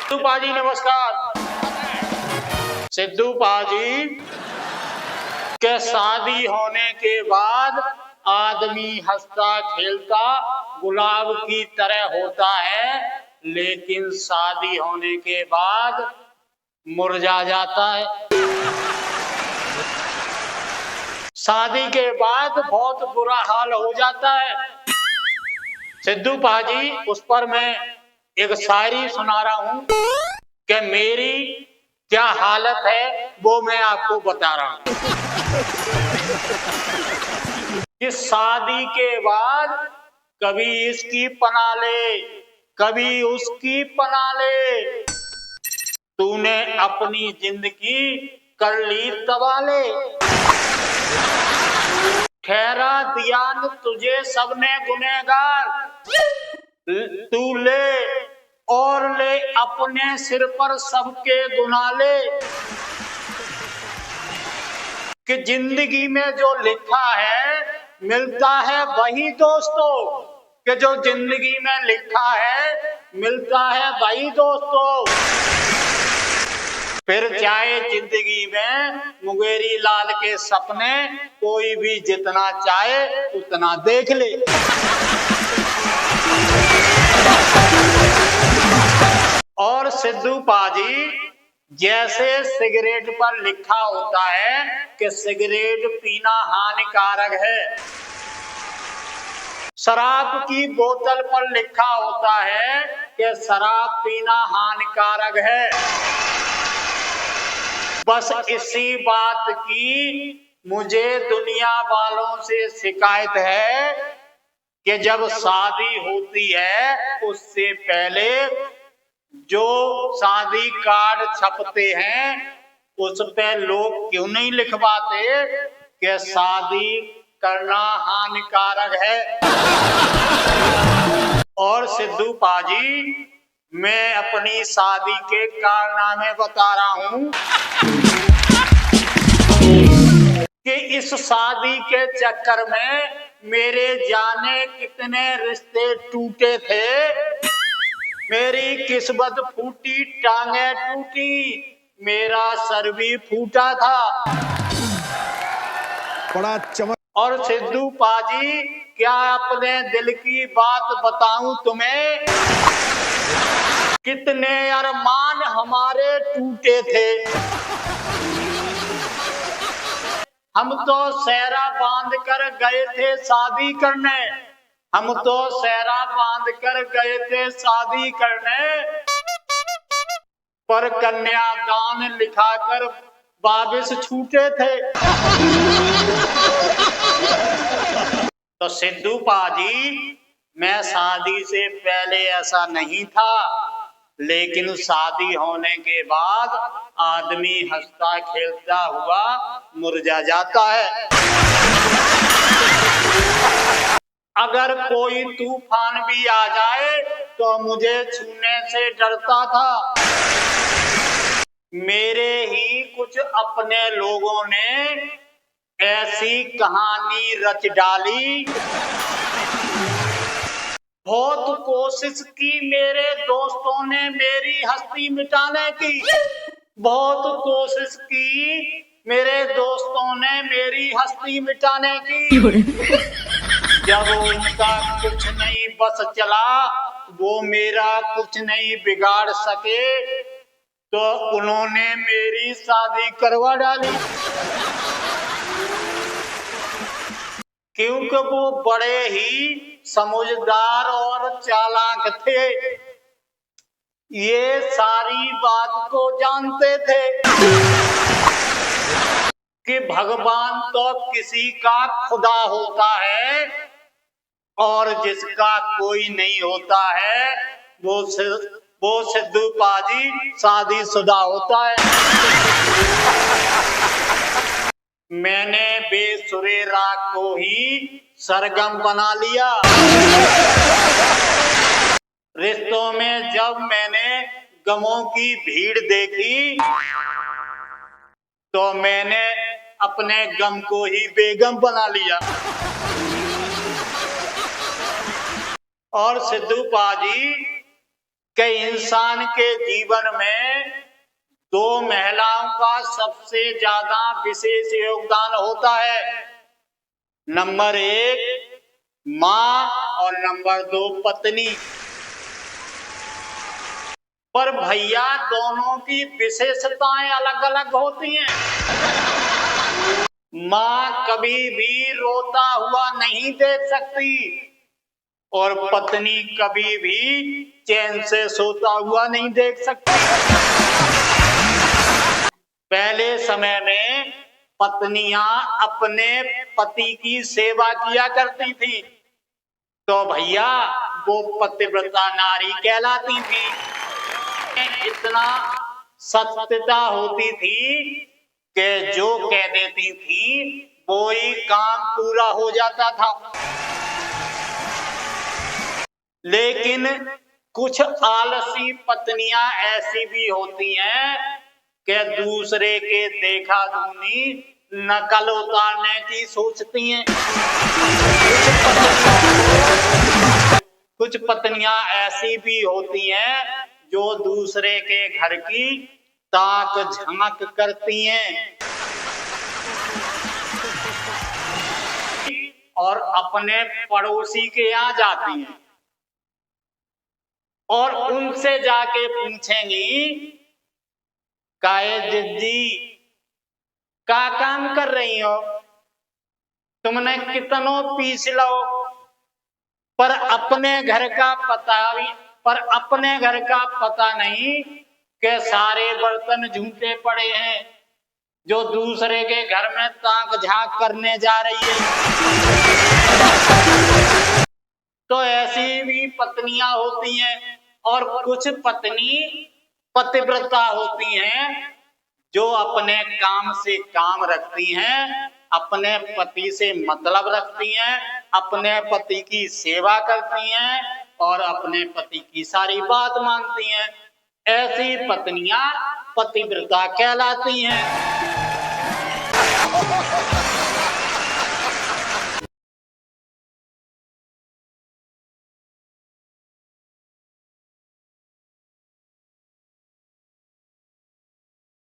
सिद्धू पाजी नमस्कार। सिद्धू पाजी के शादी होने के बाद आदमी हंसता खेलता गुलाब की तरह होता है, लेकिन शादी होने के बाद मुरझा जाता है। शादी के बाद बहुत बुरा हाल हो जाता है। सिद्धू पाजी, उस पर मैं एक शायरी सुना रहा हूं कि मेरी क्या हालत है वो मैं आपको बता रहा हूं। कि शादी के बाद कभी इसकी पना ले, कभी उसकी पना ले, तूने अपनी जिंदगी कर ली तबाले। ठहरा दिया न तुझे सबने गुनहगार, तू ले और ले अपने सिर पर सबके गुनाह ले। कि जिंदगी में जो लिखा है मिलता है वही दोस्तों, कि जो जिंदगी में लिखा है मिलता है वही दोस्तों। फिर चाहे जिंदगी में मुंगेरी लाल के सपने कोई भी जितना चाहे उतना देख ले। और सिद्धू पाजी, जैसे सिगरेट पर लिखा होता है कि सिगरेट पीना हानिकारक है, शराब की बोतल पर लिखा होता है कि शराब पीना हानिकारक है। बस इसी बात की मुझे दुनिया वालों से शिकायत है कि जब शादी होती है उससे पहले जो शादी कार्ड छपते हैं उस पे लोग क्यों नहीं लिखवाते कि शादी करना हानिकारक है। और सिद्धू पाजी, मैं अपनी शादी के कारनामे बता रहा हूं कि इस शादी के चक्कर में मेरे जाने कितने रिश्ते टूटे थे। मेरी किस्मत फूटी, टांगे टूटी, मेरा सर भी फूटा था। बड़ा चमक। और सिद्धू पाजी, क्या अपने दिल की बात बताऊं तुम्हें, कितने अरमान हमारे टूटे थे। हम तो सेहरा बांध कर गए थे शादी करने, हम तो सेहरा बांध कर गए थे शादी करने, पर कन्यादान लिखाकर वापिस छूटे थे। तो सिद्धू पाजी, मैं शादी से पहले ऐसा नहीं था, लेकिन शादी होने के बाद आदमी हंसता खेलता हुआ मुरझा जाता है। अगर कोई तूफान भी आ जाए तो मुझे छूने से डरता था। मेरे ही कुछ अपने लोगों ने ऐसी कहानी रच डाली। बहुत कोशिश की मेरे दोस्तों ने मेरी हस्ती मिटाने की, बहुत कोशिश की मेरे दोस्तों ने मेरी हस्ती मिटाने की। जब उनका कुछ नहीं बस चला, वो मेरा कुछ नहीं बिगाड़ सके, तो उन्होंने मेरी शादी करवा डाली। क्योंकि वो बड़े ही समझदार और चालाक थे, ये सारी बात को जानते थे कि भगवान तो किसी का खुदा होता है और जिसका कोई नहीं होता है वो सिद्धू पाजी शादीशुदा होता है। मैंने बेसुरे राग को ही सरगम बना लिया। रिश्तों में जब मैंने गमों की भीड़ देखी तो मैंने अपने गम को ही बेगम बना लिया। और सिद्धू पाजी, कि इंसान के जीवन में दो महिलाओं का सबसे ज्यादा विशेष योगदान होता है। नंबर 1 माँ और नंबर 2 पत्नी। पर भैया दोनों की विशेषताएं अलग अलग होती हैं। माँ कभी भी रोता हुआ नहीं देख सकती और पत्नी कभी भी चैन से सोता हुआ नहीं देख सकती। पहले समय में पत्नियां अपने पति की सेवा किया करती थी, तो भैया वो पतिव्रता नारी कहलाती थी। इतना सत्यता होती थी कि जो कह देती थी वो ही काम पूरा हो जाता था। लेकिन कुछ आलसी पत्नियां ऐसी भी होती हैं कि दूसरे के देखा दुनी नकल उतारने की सोचती हैं। कुछ पत्नियां ऐसी भी होती हैं जो दूसरे के घर की ताक झांक करती हैं और अपने पड़ोसी के यहाँ जाती हैं और उनसे जाके पूछेंगी, काहे जिद्दी का काम कर रही हो, तुमने कितनों पीस लो, पर अपने घर का पता नहीं कि सारे बर्तन झूठे पड़े हैं जो दूसरे के घर में ताक झांक करने जा रही है। तो ऐसी भी पत्नियां होती हैं और कुछ पत्नी पतिव्रता होती हैं जो अपने काम से काम रखती हैं, अपने पति से मतलब रखती हैं, अपने पति की सेवा करती हैं और अपने पति की सारी बात मानती हैं। ऐसी पत्नियां पतिव्रता कहलाती हैं।